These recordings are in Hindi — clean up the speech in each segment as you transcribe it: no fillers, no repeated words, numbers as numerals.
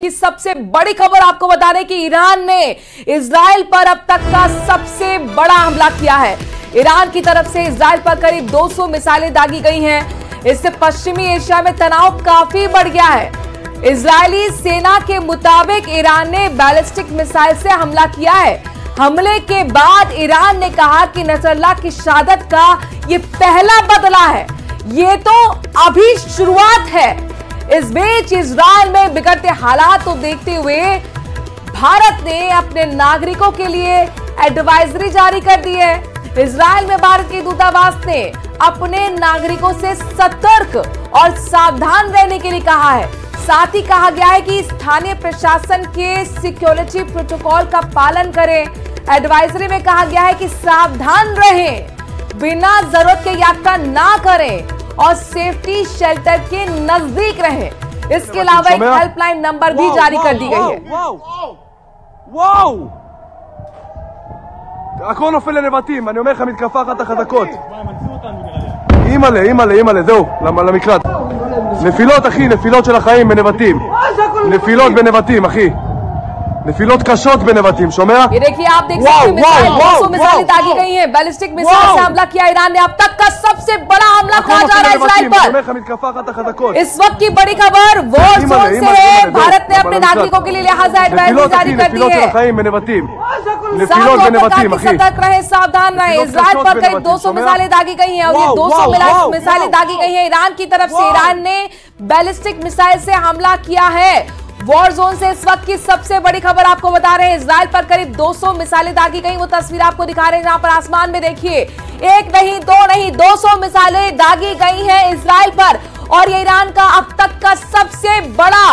की सबसे बड़ी खबर आपको बता दें कि ईरान ने इजराइल पर अब तक का सबसे बड़ा हमला किया है। ईरान की तरफ से इजराइल पर करीब 200 मिसाइलें दागी गई हैं। इससे पश्चिमी एशिया में तनाव काफी बढ़ गया है। इजरायली सेना के मुताबिक ईरान ने बैलिस्टिक मिसाइल से हमला किया है। हमले के बाद ईरान ने कहा कि नसरल्लाह की शहादत का ये पहला बदला है, ये तो अभी शुरुआत है। इस बीच इजराइल में बिगड़ते हालात को देखते हुए भारत ने अपने नागरिकों के लिए एडवाइजरी जारी कर दी है। इजराइल में भारत के दूतावास ने अपने नागरिकों से सतर्क और सावधान रहने के लिए कहा है। साथ ही कहा गया है कि स्थानीय प्रशासन के सिक्योरिटी प्रोटोकॉल का पालन करें। एडवाइजरी में कहा गया है कि सावधान रहें, बिना जरूरत के यात्रा ना करें और सेफ्टी शेल्टर के नजदीक रहें। इसके अलावा एक हेल्पलाइन नंबर भी जारी कर दी गई है। הכל נופל לנבטים, אני אומר לך מתקפה אחת החזקות. אימא'לה, זהו, למקלט. נפילות אחי, נפילות של החיים בנבטים. נפילות בנבטים אחי. नफिलों कशोत बेनवतीम, शोमेया? ये देखिए, आप देख सकते हैं मिसाइलें दागी गई हैं। बैलिस्टिक मिसाइल से हमला किया ईरान ने। अब तक का सबसे बड़ा हमला कहा जा रहा है इजराइल पर। इस वक्त की बड़ी खबर वॉर जोन से है। भारत ने अपने नागरिकों के लिए लिहाजा एडवाइजरी जारी कर दी है। सतर्क रहे, सावधान रहे। इजराइल पर करीब 200 मिसाइलें दागी गई हैं और ये 200 मिसाइलें दागी गई हैं ईरान की तरफ से। ईरान ने बैलिस्टिक मिसाइल से हमला किया है। वॉर जोन से इस वक्त की सबसे बड़ी खबर आपको बता रहे हैं। इजराइल पर करीब 200 मिसाइलें दागी गई। वो तस्वीर आपको दिखा रहे हैं जहां पर आसमान में देखिए, एक नहीं, दो नहीं, 200 मिसाइलें दागी गई हैं इजराइल पर। और ये ईरान का अब तक का सबसे बड़ा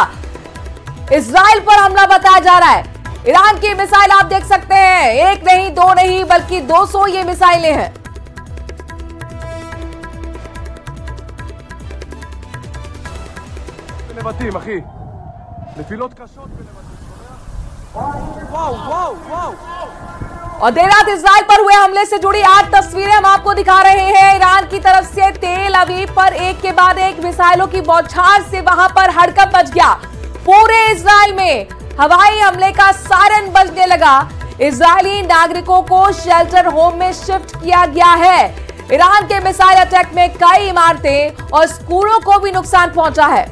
इजराइल पर हमला बताया जा रहा है। ईरान की मिसाइल आप देख सकते हैं, एक नहीं, दो नहीं, बल्कि 200 ये मिसाइलें हैं। और देर रात इजराइल पर हुए हमले से जुड़ी 8 तस्वीरें हम आपको दिखा रहे हैं। ईरान की तरफ से तेल अवीव पर एक के बाद एक मिसाइलों की बौछार से वहां पर हड़कंप मच गया। पूरे इजराइल में हवाई हमले का सायरन बजने लगा। इजरायली नागरिकों को शेल्टर होम में शिफ्ट किया गया है। ईरान के मिसाइल अटैक में कई इमारतें और स्कूलों को भी नुकसान पहुंचा है।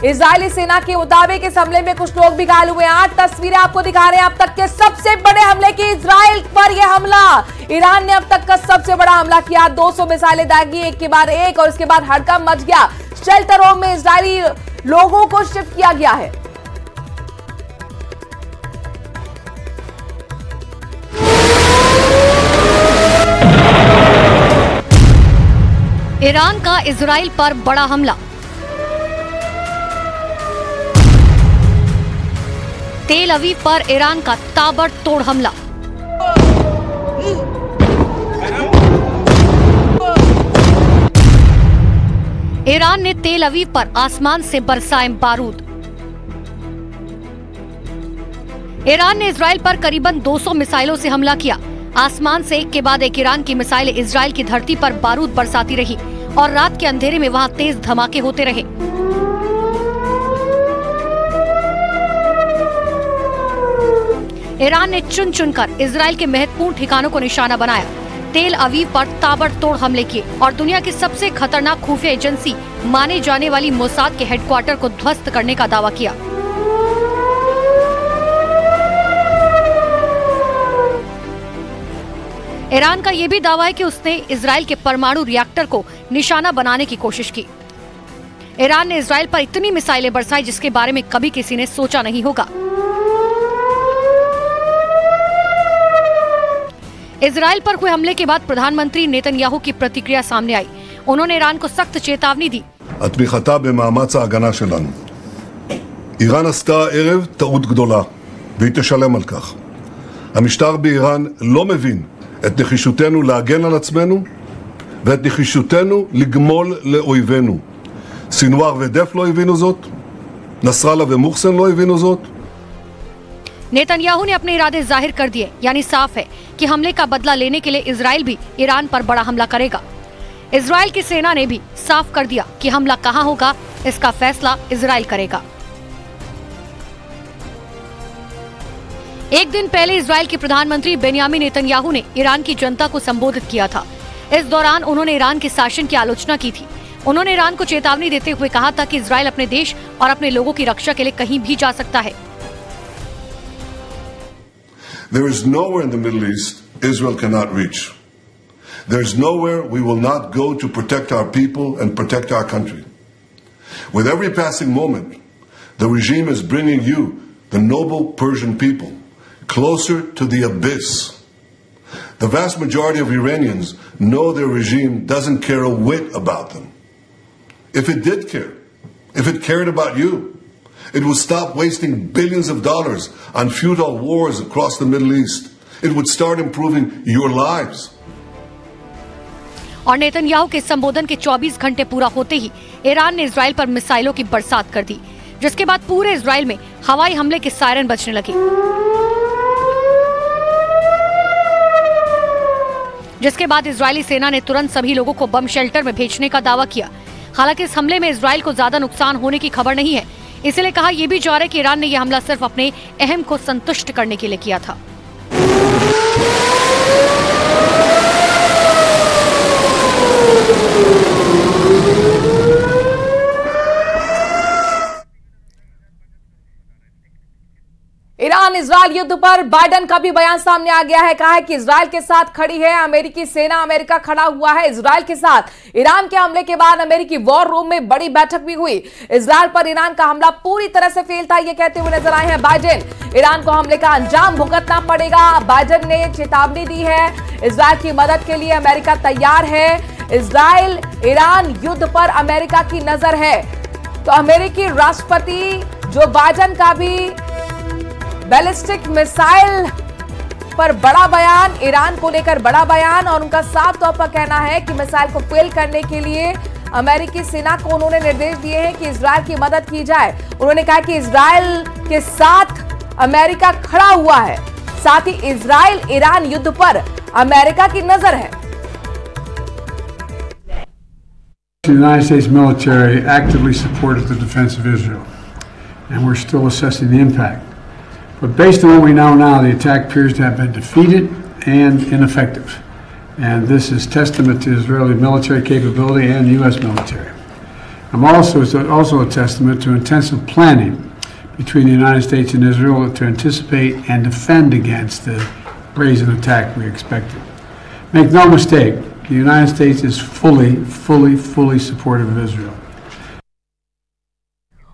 इजरायली सेना के मुताबिक इस हमले में कुछ लोग भी घायल हुए। 8 तस्वीरें आपको दिखा रहे हैं अब तक के सबसे बड़े हमले की। इजराइल पर यह हमला, ईरान ने अब तक का सबसे बड़ा हमला किया। 200 मिसाइलें दागी एक के बाद एक और इसके बाद हड़कंप मच गया। शेल्टर होम में इजरायली लोगों को शिफ्ट किया गया है। ईरान का इजराइल पर बड़ा हमला। तेल अवीव पर ईरान का ताबड़तोड़ हमला। ईरान ने तेल अवीव पर आसमान से बरसाए बारूद। ईरान ने इजराइल पर करीबन 200 मिसाइलों से हमला किया। आसमान से एक के बाद एक ईरान की मिसाइलें इजराइल की धरती पर बारूद बरसाती रही और रात के अंधेरे में वहां तेज धमाके होते रहे। ईरान ने चुन चुनकर इजराइल के महत्वपूर्ण ठिकानों को निशाना बनाया। तेल अवीव पर ताबड़तोड़ हमले किए और दुनिया की सबसे खतरनाक खुफिया एजेंसी माने जाने वाली मोसाद के हेडक्वार्टर को ध्वस्त करने का दावा किया। ईरान का यह भी दावा है कि उसने इजराइल के परमाणु रिएक्टर को निशाना बनाने की कोशिश की। ईरान ने इजराइल पर इतनी मिसाइलें बरसाई जिसके बारे में कभी किसी ने सोचा नहीं होगा। इजराइल पर हुए हमले के बाद प्रधानमंत्री नेतन्याहू की प्रतिक्रिया सामने आई। उन्होंने ईरान को सख्त चेतावनी दी। התמיכתה במאמץ ההגנה שלנו. איראן עשתה הערב טעות גדולה, והיא תשלם על כך. המשטר באיראן לא מבין את נחישותנו להגן על עצמנו, ואת נחישותנו לגמול לאויבינו. סינואר ודף לא הבינו זאת, נסראללה ומוחסן לא הבינו זאת. नेतन्याहू ने अपने इरादे जाहिर कर दिए, यानी साफ है कि हमले का बदला लेने के लिए इजराइल भी ईरान पर बड़ा हमला करेगा। इजराइल की सेना ने भी साफ कर दिया कि हमला कहां होगा, इसका फैसला इजराइल करेगा। एक दिन पहले इजराइल के प्रधानमंत्री बेंयामिन नेतन्याहू ने ईरान की जनता को संबोधित किया था। इस दौरान उन्होंने ईरान के शासन की आलोचना की थी। उन्होंने ईरान को चेतावनी देते हुए कहा था कि इजराइल अपने देश और अपने लोगों की रक्षा के लिए कहीं भी जा सकता है। There is nowhere in the Middle East Israel cannot reach. There is nowhere we will not go to protect our people and protect our country. With every passing moment, the regime is bringing you, the noble Persian people, closer to the abyss. The vast majority of Iranians know their regime doesn't care a whit about them. If it did care, if it cared about you, it would stop wasting billions of dollars on futile wars across the Middle East. It would start improving your lives. और नेतन्याहू के संबोधन के 24 घंटे पूरा होते ही ईरान ने इजराइल पर मिसाइलों की बरसात कर दी, जिसके बाद पूरे इजराइल में हवाई हमले के सायरन बजने लगे, जिसके बाद इजरायली सेना ने तुरंत सभी लोगों को बम शेल्टर में भेजने का दावा किया। हालांकि इस हमले में इजराइल को ज्यादा नुकसान होने की खबर नहीं है, इसलिए कहा यह भी जा रहा है कि ईरान ने यह हमला सिर्फ अपने अहम को संतुष्ट करने के लिए किया था। ईरान इजरायल युद्ध पर बाइडेन का भी बयान सामने आ गया है। कहा है कि इजरायल के साथ खड़ी है अमेरिकी सेना, अमेरिका खड़ा हुआ है इजरायल के साथ। ईरान के हमले के बाद अमेरिकी वॉर रूम में बड़ी बैठक भी हुई। इजरायल पर ईरान का हमला पूरी तरह से फेल था, ये कहते हुए नजर आए हैं बाइडेन। ईरान को हमले का अंजाम भुगतना पड़ेगा। बाइडेन ने चेतावनी दी है, इजरायल की मदद के लिए अमेरिका तैयार है। इजरायल ईरान युद्ध पर अमेरिका की नजर है। तो अमेरिकी राष्ट्रपति जो बाइडेन का भी बैलिस्टिक मिसाइल पर बड़ा बयान, ईरान को लेकर बड़ा बयान, और उनका साफ तौर पर कहना है कि मिसाइल को फेल करने के लिए अमेरिकी सेना को उन्होंने निर्देश दिए हैं कि इजरायल की मदद की जाए। उन्होंने कहा कि इजरायल के साथ अमेरिका खड़ा हुआ है, साथ ही इजरायल ईरान युद्ध पर अमेरिका की नजर है। The United States military actively supported the defense of Israel, and we're still assessing the impact. But based on what we know now, the attack appears to have been defeated and ineffective. And this is testament to Israeli military capability and the U.S. military. It's also a testament to intensive planning between the United States and Israel to anticipate and defend against the brazen attack we expected. Make no mistake, the United States is fully supportive of Israel.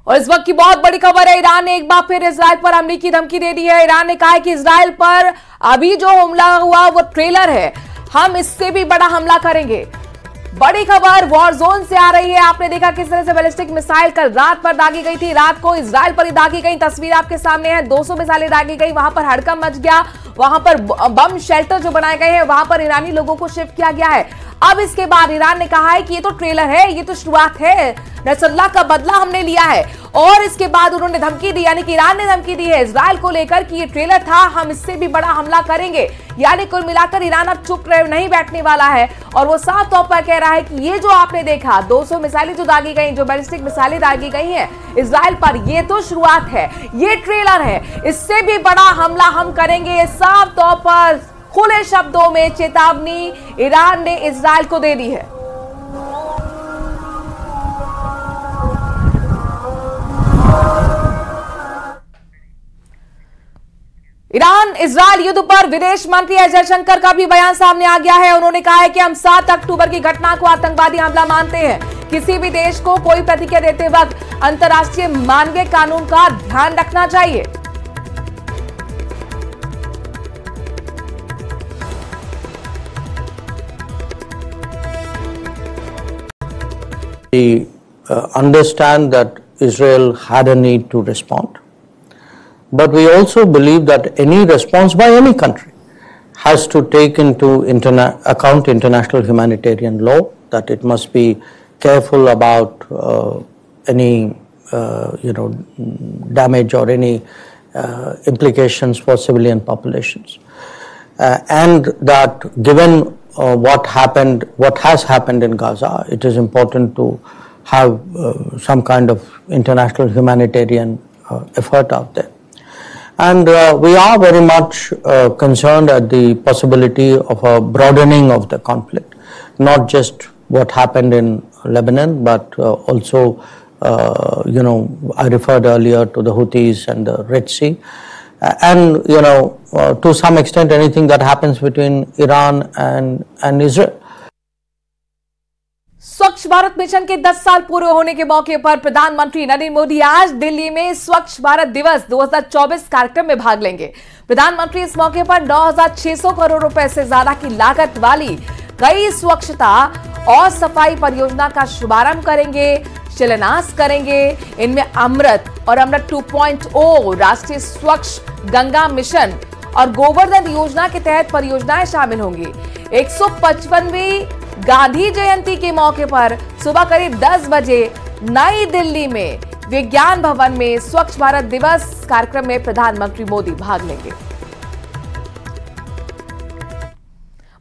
और इस वक्त की बहुत बड़ी खबर है, ईरान ने एक बार फिर इजरायल पर हमले की धमकी दे दी है। ईरान ने कहा है कि इजरायल पर अभी जो हमला हुआ वो ट्रेलर है, हम इससे भी बड़ा हमला करेंगे। बड़ी खबर वॉर जोन से आ रही है। आपने देखा किस तरह से बैलिस्टिक मिसाइल कल रात पर दागी गई थी, रात को इजरायल पर ही दागी गई। तस्वीर आपके सामने है, 200 मिसाइलें दागी गई, वहां पर हड़कंप मच गया। वहां पर बम शेल्टर जो बनाए गए हैं वहां पर ईरानी लोगों को शिफ्ट किया गया है। अब इसके बाद ईरान ने कहा है कि ये तो ट्रेलर है, ये तो शुरुआत है, नसरुल्लाह का बदला हमने लिया है। और इसके बाद उन्होंने धमकी दी, यानी कि ईरान ने धमकी दी है इजरायल को लेकर कि ये ट्रेलर था, हम इससे भी बड़ा हमला करेंगे। यानी कुल मिलाकर ईरान अब चुप नहीं बैठने वाला है और वो साफ तौर पर कह रहा है कि ये जो आपने देखा 200 मिसाइलें जो दागी गई, जो बैलिस्टिक मिसाइलें दागी गई हैं इजरायल पर, ये तो शुरुआत है, ये ट्रेलर है, इससे भी बड़ा हमला हम करेंगे। ये साफ तौर पर खुले शब्दों में चेतावनी ईरान ने इजरायल को दे दी है। ईरान इजरायल युद्ध पर विदेश मंत्री एस जयशंकर का भी बयान सामने आ गया है। उन्होंने कहा है कि हम 7 अक्टूबर की घटना को आतंकवादी हमला मानते हैं। किसी भी देश को कोई प्रतिक्रिया देते वक्त अंतर्राष्ट्रीय मानवीय कानून का ध्यान रखना चाहिए। We understand that Israel had a need to respond, but we also believe that any response by any country has to take into account international humanitarian law, that it must be careful about any damage or any implications for civilian populations, and that given what has happened in Gaza, it is important to have some kind of international humanitarian effort out there. And we are very much concerned at the possibility of a broadening of the conflict, not just what happened in Lebanon, but also, I referred earlier to the Houthis and the Red Sea. And, to some extent, anything that happens between Iran and Israel. स्वच्छ भारत मिशन के 10 साल पूरे होने के मौके पर प्रधानमंत्री नरेंद्र मोदी आज दिल्ली में स्वच्छ भारत दिवस 2024 कार्यक्रम में भाग लेंगे। प्रधानमंत्री इस मौके पर 9,600 करोड़ रुपए से ज्यादा की लागत वाली कई स्वच्छता और सफाई परियोजना का शुभारंभ करेंगे, शिलान्यास करेंगे। इनमें अमृत और अमृत 2.0, राष्ट्रीय स्वच्छ गंगा मिशन और गोवर्धन योजना के तहत परियोजनाएं शामिल होंगी। 155वीं गांधी जयंती के मौके पर सुबह करीब 10 बजे नई दिल्ली में विज्ञान भवन में स्वच्छ भारत दिवस कार्यक्रम में प्रधानमंत्री मोदी भाग लेंगे।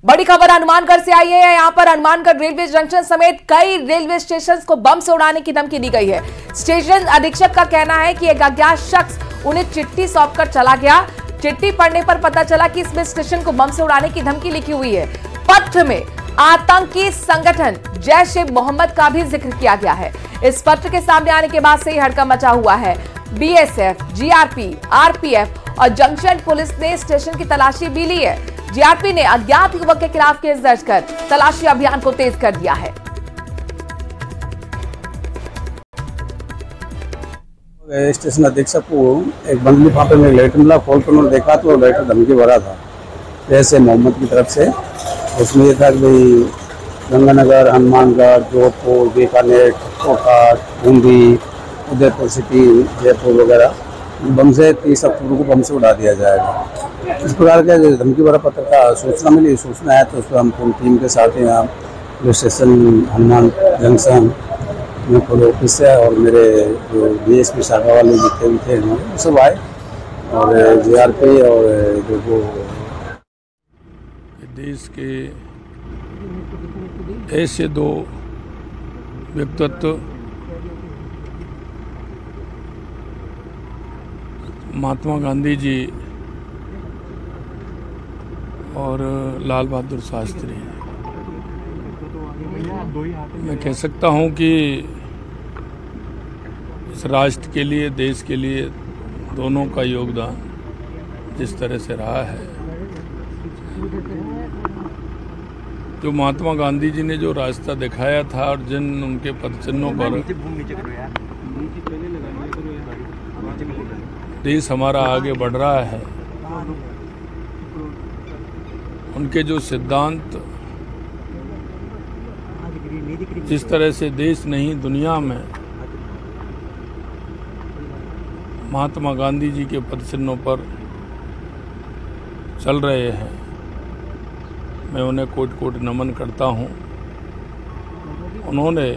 बड़ी खबर हनुमानगढ़ से आई है। यहां पर हनुमानगढ़ रेलवे जंक्शन समेत कई रेलवे स्टेशन को बम से उड़ाने की धमकी दी गई है। स्टेशन अधीक्षक का कहना है कि एक अज्ञात शख्स उन्हें चिट्ठी सौंपकर चला गया। चिट्ठी पढ़ने पर पता चला कि इसमें स्टेशन को बम से उड़ाने की धमकी लिखी हुई है। पत्र में आतंकी संगठन जैश-ए-मोहम्मद का भी जिक्र किया गया है। इस पत्र के सामने आने के बाद से ही हड़कंप मचा हुआ है। बीएसएफ, जीआरपी, आरपीएफ और जंक्शन पुलिस ने स्टेशन की तलाशी भी ली है। जीआरपी ने अज्ञात युवक के खिलाफ केस दर्ज कर तलाशी अभियान को तेज कर दिया है। स्टेशन अधीक्षक को एक बंदली फाटे में लेटर मिला, खोल कर उन्होंने देखा तो लेटर धमकी भरा था जैश-ए-मोहम्मद की तरफ से। उसमें यह था कि भाई गंगानगर, हनुमानगढ़, जोधपुर, बीकानेर, कोटा, बूंदी, उदयपुर सिटी, जयपुर वगैरह बम से 30 अक्टूबर को बम से उड़ा दिया जाएगा। इस प्रकार के धमकी भरा पत्र का सूचना मिली। सूचना है तो उस पर हम पूरी टीम के साथ यहाँ जो स्टेशन हनुमान जंक्शन में खुद ऑफिस है और मेरे जो डीएसपी शाखा वाले जितने भी थे वो सब आए और जीआरपी और जो देश के ऐसे दो व्यक्तित्व महात्मा गांधी जी और लाल बहादुर शास्त्री। मैं कह सकता हूं कि इस राष्ट्र के लिए, देश के लिए दोनों का योगदान जिस तरह से रहा है, जो महात्मा गांधी जी ने जो रास्ता दिखाया था और जिन उनके पदचिन्हों पर देश हमारा आगे बढ़ रहा है, उनके जो सिद्धांत जिस तरह से देश नहीं दुनिया में महात्मा गांधी जी के पदचिन्हों पर चल रहे हैं, मैं उन्हें कोटि कोटि नमन करता हूं। उन्होंने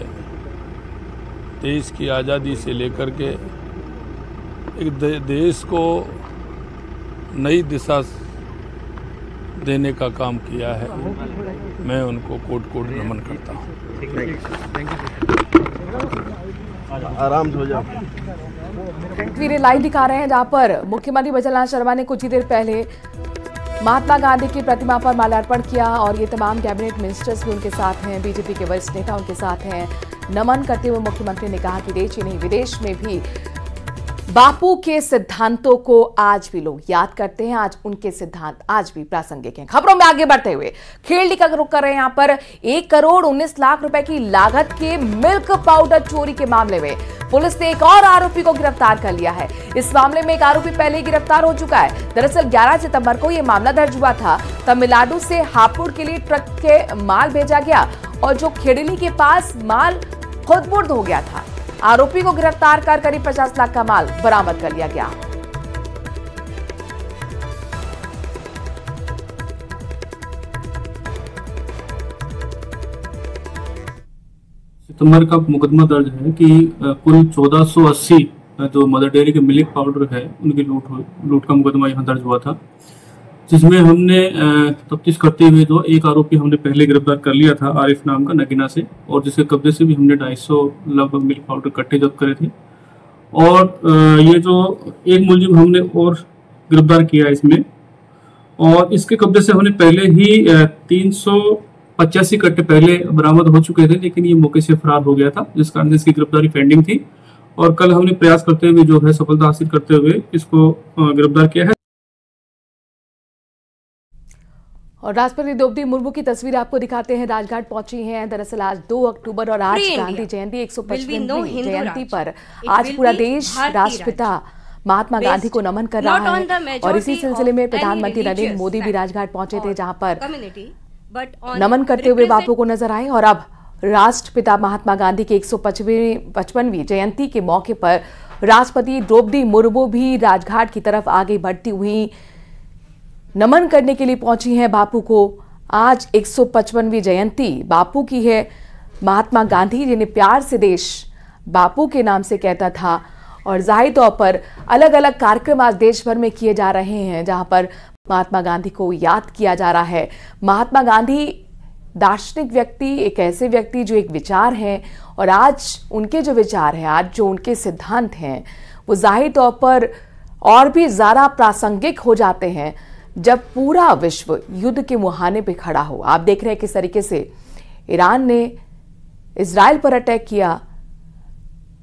देश की आज़ादी से लेकर के एक देश को नई दिशा देने का काम किया है। मैं उनको कोटि कोटि नमन करता हूं। आराम से हो जाओ। तस्वीरें लाइव दिखा रहे हैं जहां पर मुख्यमंत्री बजरंग शर्मा ने कुछ ही देर पहले महात्मा गांधी की प्रतिमा पर माल्यार्पण किया और ये तमाम कैबिनेट मिनिस्टर्स भी उनके साथ हैं, बीजेपी के वरिष्ठ नेता उनके साथ हैं। नमन करते हुए मुख्यमंत्री ने कहा कि देश ही नहीं विदेश में भी बापू के सिद्धांतों को आज भी लोग याद करते हैं। आज उनके सिद्धांत आज भी प्रासंगिक हैं। खबरों में आगे बढ़ते हुए खेलडी का रुख कर रहे हैं। यहाँ पर 1 करोड़ 19 लाख रुपए की लागत के मिल्क पाउडर चोरी के मामले में पुलिस ने एक और आरोपी को गिरफ्तार कर लिया है। इस मामले में एक आरोपी पहले ही गिरफ्तार हो चुका है। दरअसल 11 सितंबर को यह मामला दर्ज हुआ था। तमिलनाडु से हापुड़ के लिए ट्रक के माल भेजा गया और जो खेड़ली के पास माल खुदबुर्द हो गया था। आरोपी को गिरफ्तार कर करीब 50 लाख का माल बरामद कर लिया गया। सितंबर का मुकदमा दर्ज है कि कुल 1480 जो मदर डेयरी के मिल्क पाउडर है उनकी लूट का मुकदमा यहाँ दर्ज हुआ था, जिसमें हमने तफ्तीश करते हुए जो एक आरोपी हमने पहले गिरफ्तार कर लिया था आरिफ नाम का नगीना से, और जिसके कब्जे से भी हमने 250 लगभग मिल्क पाउडर कट्टे जब्त करे थे। और ये जो एक मुलजिम हमने और गिरफ्तार किया इसमें। और इसके कब्जे से हमने पहले ही 385 कट्टे पहले बरामद हो चुके थे, लेकिन ये मौके से फरार हो गया था, जिस कारण इसकी गिरफ्तारी पेंडिंग थी। और कल हमने प्रयास करते हुए जो है सफलता हासिल करते हुए इसको गिरफ्तार किया है। और राष्ट्रपति द्रौपदी मुर्मू की तस्वीर आपको दिखाते हैं, राजघाट पहुंची हैं। दरअसल आज 2 अक्टूबर और आज गांधी जयंती 155वीं जयंती पर आज पूरा देश राष्ट्रपिता महात्मा गांधी को नमन कर रहा है। और इसी सिलसिले में प्रधानमंत्री नरेंद्र मोदी भी राजघाट पहुंचे थे, जहां पर नमन करते हुए बापू को नजर आए। और अब राष्ट्रपिता महात्मा गांधी की 155वीं जयंती के मौके पर राष्ट्रपति द्रौपदी मुर्मू भी राजघाट की तरफ आगे बढ़ती हुई नमन करने के लिए पहुंची हैं बापू को। आज 155वीं जयंती बापू की है। महात्मा गांधी जिन्हें प्यार से देश बापू के नाम से कहता था। और जाहिर तौर पर अलग अलग कार्यक्रम आज देश भर में किए जा रहे हैं, जहां पर महात्मा गांधी को याद किया जा रहा है। महात्मा गांधी दार्शनिक व्यक्ति, एक ऐसे व्यक्ति जो एक विचार है, और आज उनके जो विचार हैं, आज जो उनके सिद्धांत हैं, वो जाहिर तौर पर और भी ज़्यादा प्रासंगिक हो जाते हैं जब पूरा विश्व युद्ध के मुहाने पे खड़ा हो। आप देख रहे हैं किस तरीके से ईरान ने इजराइल पर अटैक किया।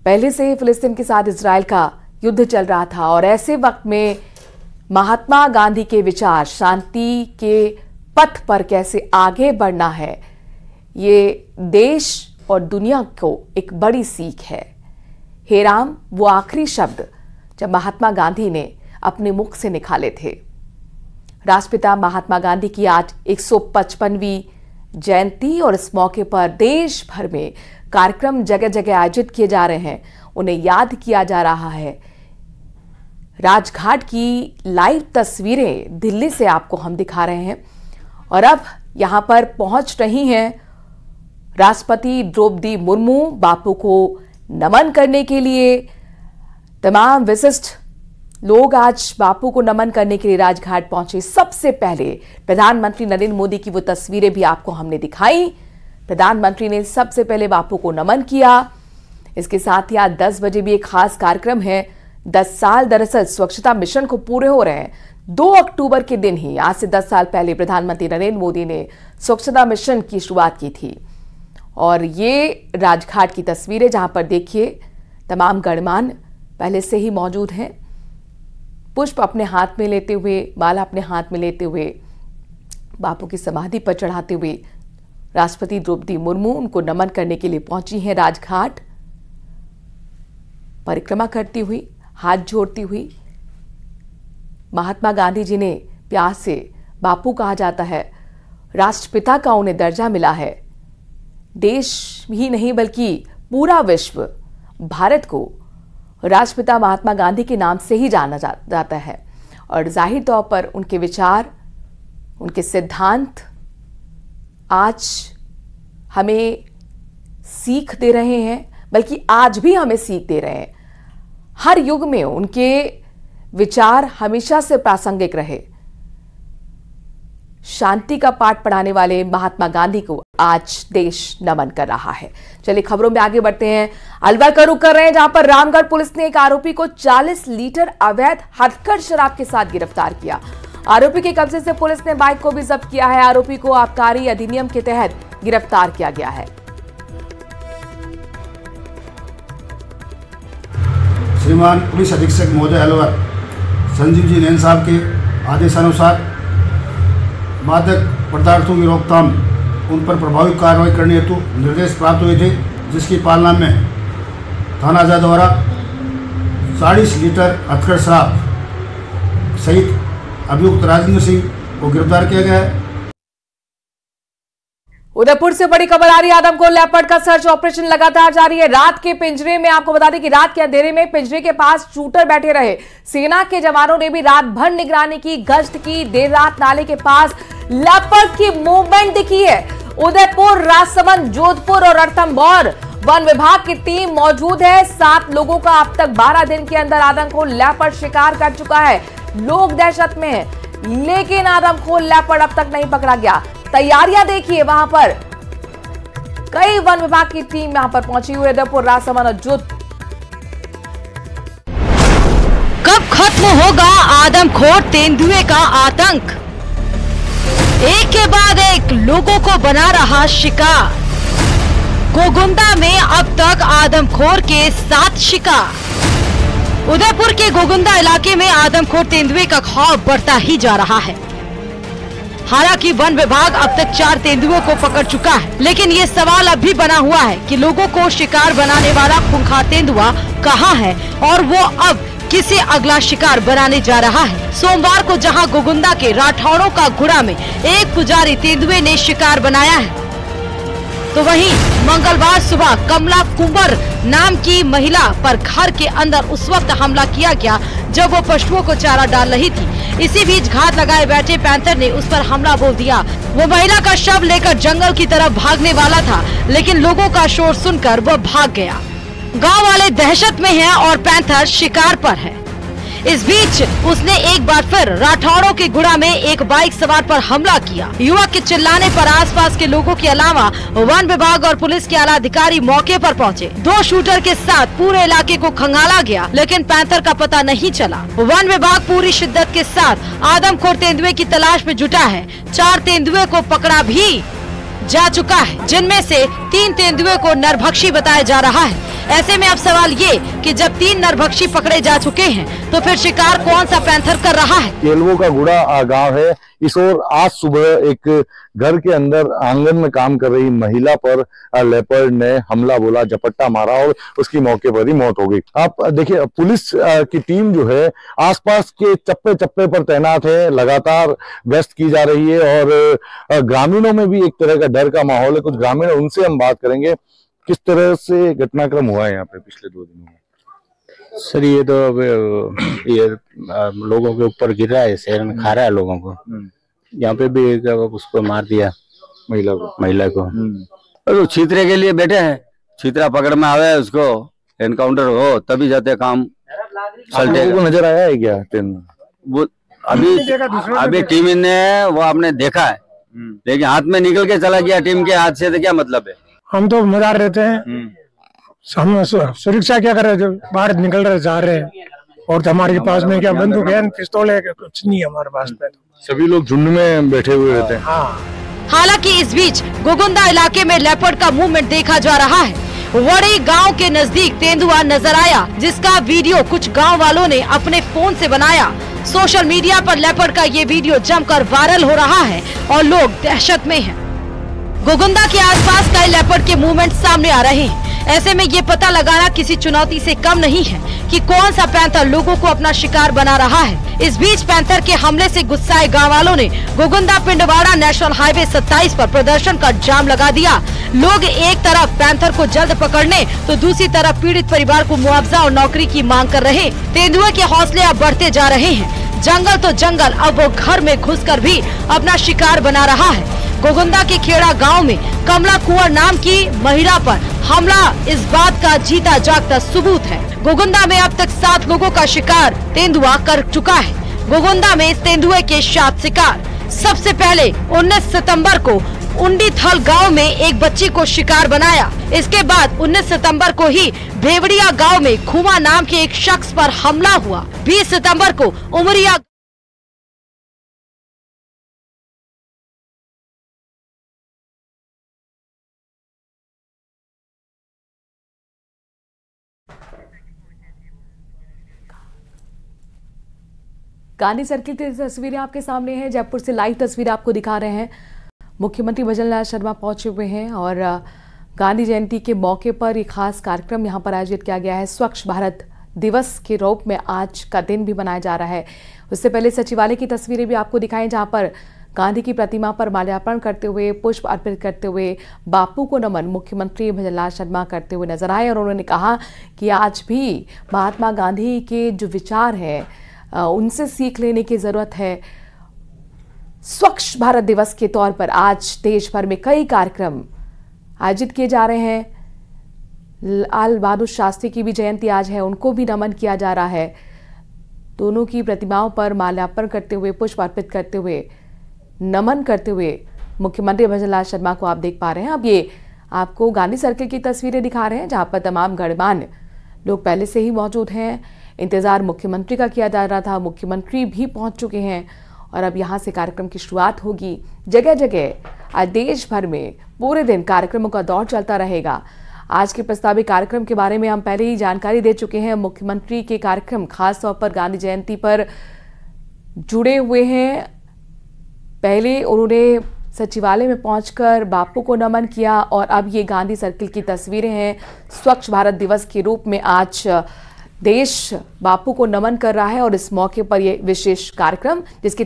पहले से ही फिलिस्तीन के साथ इजराइल का युद्ध चल रहा था, और ऐसे वक्त में महात्मा गांधी के विचार शांति के पथ पर कैसे आगे बढ़ना है, ये देश और दुनिया को एक बड़ी सीख है। हे राम वो आखिरी शब्द जब महात्मा गांधी ने अपने मुख से निकाले थे। राष्ट्रपिता महात्मा गांधी की आज 155वीं जयंती, और इस मौके पर देश भर में कार्यक्रम जगह जगह आयोजित किए जा रहे हैं, उन्हें याद किया जा रहा है। राजघाट की लाइव तस्वीरें दिल्ली से आपको हम दिखा रहे हैं। और अब यहां पर पहुंच रही हैं राष्ट्रपति द्रौपदी मुर्मू बापू को नमन करने के लिए। तमाम विशिष्ट लोग आज बापू को नमन करने के लिए राजघाट पहुंचे। सबसे पहले प्रधानमंत्री नरेंद्र मोदी की वो तस्वीरें भी आपको हमने दिखाई। प्रधानमंत्री ने सबसे पहले बापू को नमन किया। इसके साथ ही आज 10 बजे भी एक खास कार्यक्रम है। 10 साल दरअसल स्वच्छता मिशन को पूरे हो रहे हैं। 2 अक्टूबर के दिन ही, आज से 10 साल पहले, प्रधानमंत्री नरेंद्र मोदी ने स्वच्छता मिशन की शुरुआत की थी। और ये राजघाट की तस्वीरें, जहां पर देखिए तमाम गणमान्य पहले से ही मौजूद हैं, पुष्प अपने हाथ में लेते हुए, माला अपने हाथ में लेते हुए, बापू की समाधि पर चढ़ाते हुए राष्ट्रपति द्रौपदी मुर्मू उनको नमन करने के लिए पहुंची हैं राजघाट। परिक्रमा करती हुई, हाथ जोड़ती हुई। महात्मा गांधी जी ने प्यार से बापू कहा जाता है, राष्ट्रपिता का उन्हें दर्जा मिला है। देश ही नहीं बल्कि पूरा विश्व भारत को राष्ट्रपिता महात्मा गांधी के नाम से ही जाना जाता है। और जाहिर तौर पर उनके विचार, उनके सिद्धांत आज हमें सीख दे रहे हैं, बल्कि आज भी हमें सीख दे रहे हैं। हर युग में उनके विचार हमेशा से प्रासंगिक रहे। शांति का पाठ पढ़ाने वाले महात्मा गांधी को आज देश नमन कर रहा है। चलिए खबरों में आगे बढ़ते हैं। अलवर का रुख कर रहे हैं, जहां पर रामगढ़ पुलिस ने एक आरोपी को 40 लीटर अवैध हथकढ़ शराब के साथ गिरफ्तार किया। आरोपी के कब्जे से पुलिस ने बाइक को भी जब्त किया है। आरोपी को आबकारी अधिनियम के तहत गिरफ्तार किया गया है। श्रीमान पुलिस अधीक्षक महोदय अलवर संजीव जी नैन साहब के आदेशानुसार मादक पदार्थों की रोकथाम, उन पर प्रभावी कार्रवाई करने हेतु निर्देश प्राप्त हुए थे, जिसकी पालना में थाना जा द्वारा 40 लीटर हथकढ़ शराब सहित अभियुक्त राजेंद्र सिंह को गिरफ्तार किया गया है। उदयपुर से बड़ी खबर आ रही है। आदमखोर लेपर्ड का सर्च ऑपरेशन लगातार जारी है। रात के पिंजरे में, आपको बता दें कि रात के अंधेरे में पिंजरे के पास शूटर बैठे रहे। सेना के जवानों ने भी रात भर निगरानी की, गश्त की। देर रात नाले के पास लेपर्ड की मूवमेंट दिखी है। उदयपुर, राजसमंद, जोधपुर और रणथंभौर वन विभाग की टीम मौजूद है। 7 लोगों का अब तक 12 दिन के अंदर आदमखोर लेपर्ड शिकार कर चुका है। लोग दहशत में हैं, लेकिन आदमखोर लेपर्ड अब तक नहीं पकड़ा गया। तैयारियां देखिए, वहां पर कई वन विभाग की टीम यहां पर पहुंची हुई है। उदयपुर, राजसमंद और जोधपुर। कब खत्म खत्म होगा आदमखोर तेंदुए का आतंक। एक के बाद एक लोगों को बना रहा शिकार। गोगुंदा में अब तक आदमखोर के 7 शिकार। उदयपुर के गोगुंदा इलाके में आदमखोर तेंदुए का खौफ बढ़ता ही जा रहा है। हालांकि वन विभाग अब तक 4 तेंदुओं को पकड़ चुका है, लेकिन ये सवाल अब भी बना हुआ है कि लोगों को शिकार बनाने वाला खूंखार तेंदुआ कहाँ है और वो अब किसे अगला शिकार बनाने जा रहा है। सोमवार को जहां गोगुंदा के राठौड़ों का गुड़ा में एक पुजारी तेंदुए ने शिकार बनाया है, तो वहीं मंगलवार सुबह कमला कुंवर नाम की महिला पर घर के अंदर उस वक्त हमला किया गया जब वो पशुओं को चारा डाल रही थी। इसी बीच घात लगाए बैठे पैंथर ने उस पर हमला बोल दिया। वो महिला का शव लेकर जंगल की तरफ भागने वाला था, लेकिन लोगों का शोर सुनकर वो भाग गया। गांव वाले दहशत में हैं और पैंथर शिकार पर है। इस बीच उसने एक बार फिर राठौड़ों के गुड़ा में एक बाइक सवार पर हमला किया। युवक के चिल्लाने पर आसपास के लोगों के अलावा वन विभाग और पुलिस के आला अधिकारी मौके पर पहुंचे। 2 शूटर के साथ पूरे इलाके को खंगाला गया, लेकिन पैंथर का पता नहीं चला। वन विभाग पूरी शिद्दत के साथ आदमखोर तेंदुए की तलाश में जुटा है। 4 तेंदुए को पकड़ा भी जा चुका है, जिनमें से 3 तेंदुए को नरभक्षी बताया जा रहा है। ऐसे में अब सवाल ये कि जब 3 नरभक्षी पकड़े जा चुके हैं तो फिर शिकार कौन सा पैंथर कर रहा है। केलवो का गुड़ा गांव है। इस ओर आज सुबह एक घर के अंदर आंगन में काम कर रही महिला पर लेपर्ड ने हमला बोला, झपट्टा मारा और उसकी मौके पर ही मौत हो गई। आप देखिए, पुलिस की टीम जो है आसपास के चप्पे चप्पे पर तैनात है, लगातार गश्त की जा रही है और ग्रामीणों में भी एक तरह का डर का माहौल है। कुछ ग्रामीण, उनसे हम बात करेंगे किस तरह से घटनाक्रम हुआ है यहाँ पे पिछले 2 दिनों में। सर ये तो ये लोगों के ऊपर गिर रहा है, शेरन खा रहा है लोगों को। यहाँ पे भी उसको मार दिया, महिला को। तो छीतरे के लिए बैठे हैं, छीतरा पकड़ में आवे उसको एनकाउंटर हो तभी जाते काम चलते। को नजर आया है क्या? वो अभी टीम ने वो आपने देखा है, लेकिन हाथ में निकल के चला गया टीम के हाथ से, तो क्या मतलब है। हम तो मजार रहते हैं, हम सुरक्षा क्या कर रहे हैं, बाहर निकल रहे जा रहे हैं, और तो हमारे पास में क्या बंदूक है, पिस्तौल है, कुछ नहीं है हमारे पास में। सभी लोग झुंड में बैठे हुए रहते हैं। हालांकि इस बीच गोगुंदा इलाके में लेपर्ड का मूवमेंट देखा जा रहा है। वड़ी गांव के नजदीक तेंदुआ नजर आया, जिसका वीडियो कुछ गांव वालों ने अपने फोन से बनाया। सोशल मीडिया पर लेपर्ड का ये वीडियो जमकर वायरल हो रहा है और लोग दहशत में हैं। गोगुंदा के आसपास कई लेपर्ड के मूवमेंट सामने आ रहे हैं। ऐसे में ये पता लगाना किसी चुनौती से कम नहीं है कि कौन सा पैंथर लोगों को अपना शिकार बना रहा है। इस बीच पैंथर के हमले से गुस्साए गांव वालों ने गोगुंदा पिंडवाड़ा नेशनल हाईवे 27 पर प्रदर्शन का जाम लगा दिया। लोग एक तरफ पैंथर को जल्द पकड़ने तो दूसरी तरफ पीड़ित परिवार को मुआवजा और नौकरी की मांग कर रहे। तेंदुए के हौसले अब बढ़ते जा रहे हैं। जंगल तो जंगल, अब वो घर में घुसकर भी अपना शिकार बना रहा है। गोगुंदा के खेड़ा गांव में कमला कुंवर नाम की महिला पर हमला इस बात का जीता जागता सबूत है। गोगुंदा में अब तक 7 लोगों का शिकार तेंदुआ कर चुका है। गोगुंदा में इस तेंदुए के 7 शिकार। सबसे पहले 19 सितंबर को उंडीथल गांव में एक बच्ची को शिकार बनाया। इसके बाद 19 सितंबर को ही भेवड़िया गांव में खुमा नाम के एक शख्स पर हमला हुआ। 20 सितंबर को उमरिया गांधी सर्किल की तस्वीरें आपके सामने हैं। जयपुर से लाइव तस्वीरें आपको दिखा रहे हैं। मुख्यमंत्री भजनलाल शर्मा पहुंचे हुए हैं और गांधी जयंती के मौके पर एक खास कार्यक्रम यहां पर आयोजित किया गया है। स्वच्छ भारत दिवस के रूप में आज का दिन भी मनाया जा रहा है। उससे पहले सचिवालय की तस्वीरें भी आपको दिखाएं, जहां पर गांधी की प्रतिमा पर माल्यार्पण करते हुए, पुष्प अर्पित करते हुए बापू को नमन मुख्यमंत्री भजनलाल शर्मा करते हुए नजर आए। और उन्होंने कहा कि आज भी महात्मा गांधी के जो विचार हैं उनसे सीख लेने की जरूरत है। स्वच्छ भारत दिवस के तौर पर आज देश भर में कई कार्यक्रम आयोजित किए जा रहे हैं। लाल बहादुर शास्त्री की भी जयंती आज है, उनको भी नमन किया जा रहा है। दोनों की प्रतिमाओं पर माल्यार्पण करते हुए, पुष्प अर्पित करते हुए, नमन करते हुए मुख्यमंत्री भजनलाल शर्मा को आप देख पा रहे हैं। अब ये आपको गांधी सर्किल की तस्वीरें दिखा रहे हैं, जहां पर तमाम गणमान्य लोग पहले से ही मौजूद हैं। इंतजार मुख्यमंत्री का किया जा रहा था। मुख्यमंत्री भी पहुंच चुके हैं और अब यहां से कार्यक्रम की शुरुआत होगी। जगह जगह आज देश भर में पूरे दिन कार्यक्रमों का दौर चलता रहेगा। आज के प्रस्तावित कार्यक्रम के बारे में हम पहले ही जानकारी दे चुके हैं। मुख्यमंत्री के कार्यक्रम खासतौर पर गांधी जयंती पर जुड़े हुए हैं। पहले उन्होंने सचिवालय में पहुंचकर बापू को नमन किया और अब ये गांधी सर्किल की तस्वीरें हैं। स्वच्छ भारत दिवस के रूप में आज देश बापू को नमन कर रहा है और इस मौके पर यह विशेष कार्यक्रम जिसकी